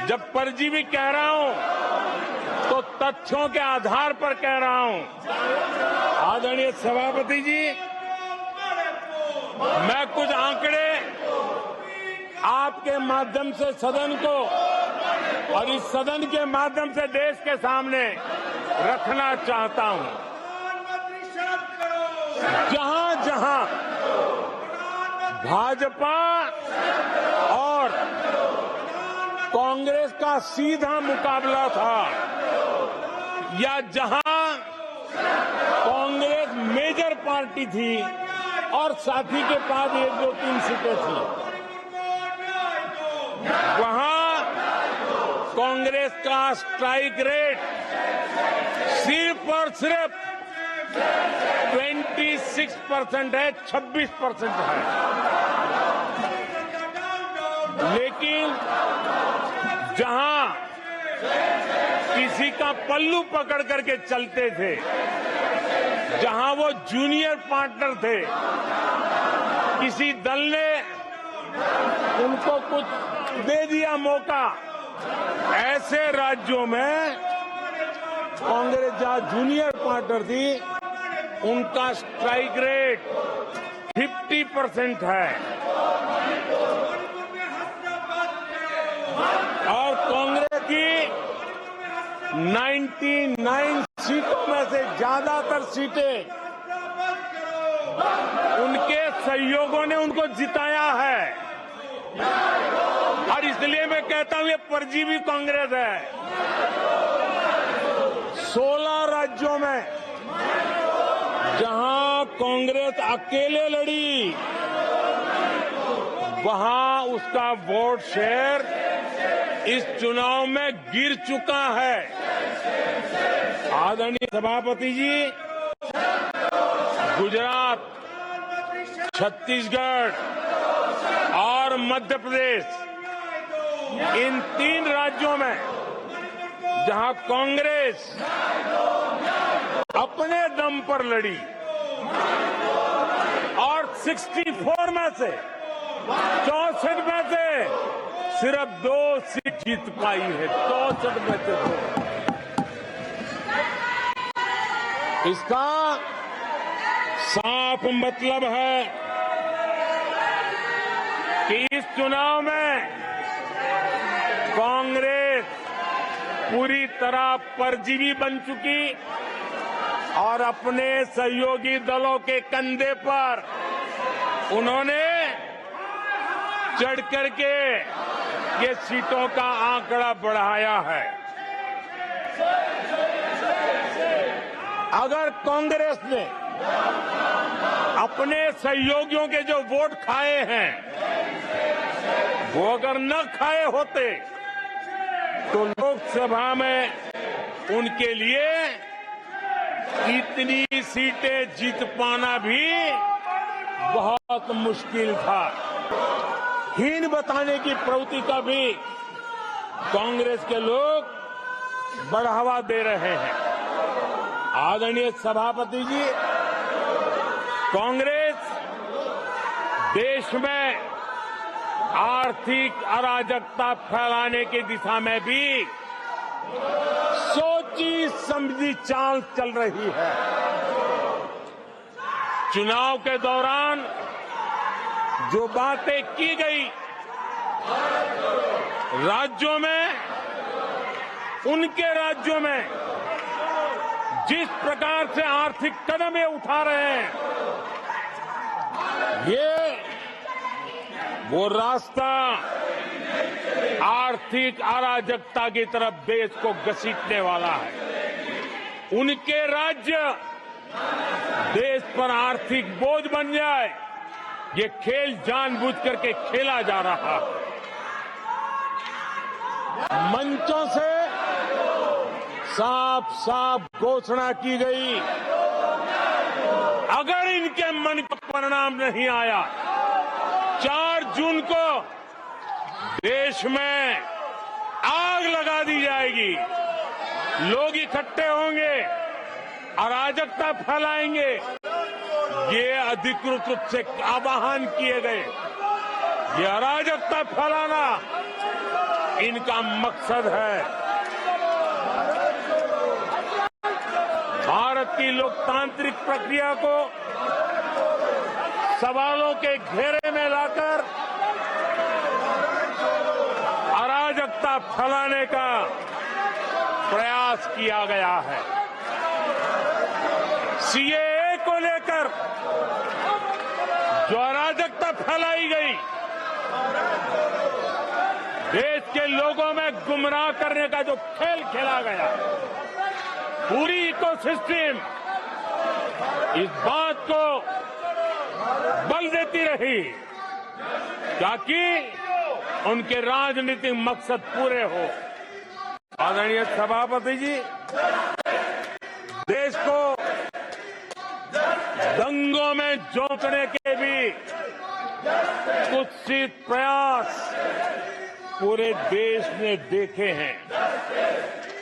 जब परजीवी कह रहा हूं तो तथ्यों के आधार पर कह रहा हूं। आदरणीय सभापति जी, मैं कुछ आंकड़े आपके माध्यम से सदन को और इस सदन के माध्यम से देश के सामने रखना चाहता हूं। जहां जहां भाजपा और कांग्रेस का सीधा मुकाबला था या जहां कांग्रेस मेजर पार्टी थी और साथी के पास 1, 2, 3 सीटें थी, वहां कांग्रेस का स्ट्राइक रेट सिर्फ और सिर्फ 26% है, 26% है। लेकिन जहां किसी का पल्लू पकड़ करके चलते थे, जहां वो जूनियर पार्टनर थे, किसी दल ने उनको कुछ दे दिया मौका, ऐसे राज्यों में कांग्रेस जहां जूनियर पार्टनर थी, उनका स्ट्राइक रेट 50% है और कांग्रेस की 99 सीटों में से ज्यादातर सीटें उनके सहयोगियों ने उनको जिताया है। और इसलिए मैं कहता हूं ये परजीवी कांग्रेस है। 16 राज्यों में जहां कांग्रेस अकेले लड़ी, वहां उसका वोट शेयर इस चुनाव में गिर चुका है। आदरणीय सभापति जी, गुजरात, छत्तीसगढ़ और मध्य प्रदेश, इन 3 राज्यों में जहां कांग्रेस अपने दम पर लड़ी और 64 में से 64 में से सिर्फ 2 सीट जीत पाई है, 64 में से 2। इसका साफ मतलब है कि इस चुनाव में कांग्रेस पूरी तरह परजीवी बन चुकी और अपने सहयोगी दलों के कंधे पर उन्होंने चढ़ करके ये सीटों का आंकड़ा बढ़ाया है। अगर कांग्रेस ने अपने सहयोगियों के जो वोट खाए हैं, वो अगर न खाए होते तो लोकसभा में उनके लिए इतनी सीटें जीत पाना भी बहुत मुश्किल था। हीन बताने की प्रवृत्ति का भी कांग्रेस के लोग बढ़ावा दे रहे हैं। आदरणीय सभापति जी, कांग्रेस देश में आर्थिक अराजकता फैलाने की दिशा में भी सोची समझी चाल चल रही है। चुनाव के दौरान जो बातें की गई, राज्यों में, उनके राज्यों में जिस प्रकार से आर्थिक कदम ये उठा रहे हैं, ये वो रास्ता आर्थिक अराजकता की तरफ देश को घसीटने वाला है। उनके राज्य देश पर आर्थिक बोझ बन जाए, ये खेल जानबूझ करके खेला जा रहा है। मंचों से साफ साफ घोषणा की गई, अगर इनके मन का परिणाम नहीं आया, 4 जून को देश में आग लगा दी जाएगी, लोग इकट्ठे होंगे, अराजकता फैलाएंगे। ये अधिकृत रूप से आह्वान किए गए, ये अराजकता फैलाना इनका मकसद है। भारत की लोकतांत्रिक प्रक्रिया को सवालों के घेरे में लाकर अराजकता फैलाने का प्रयास किया गया है। सीएए को लेकर जो अराजकता फैलाई गई, देश के लोगों में गुमराह करने का जो खेल खेला गया, पूरी इकोसिस्टम इस बात को बल देती रही ताकि उनके राजनीतिक मकसद पूरे हो। आदरणीय सभापति जी, देश को दंगों में झोंकने के भी कुत्सित प्रयास पूरे देश ने देखे हैं।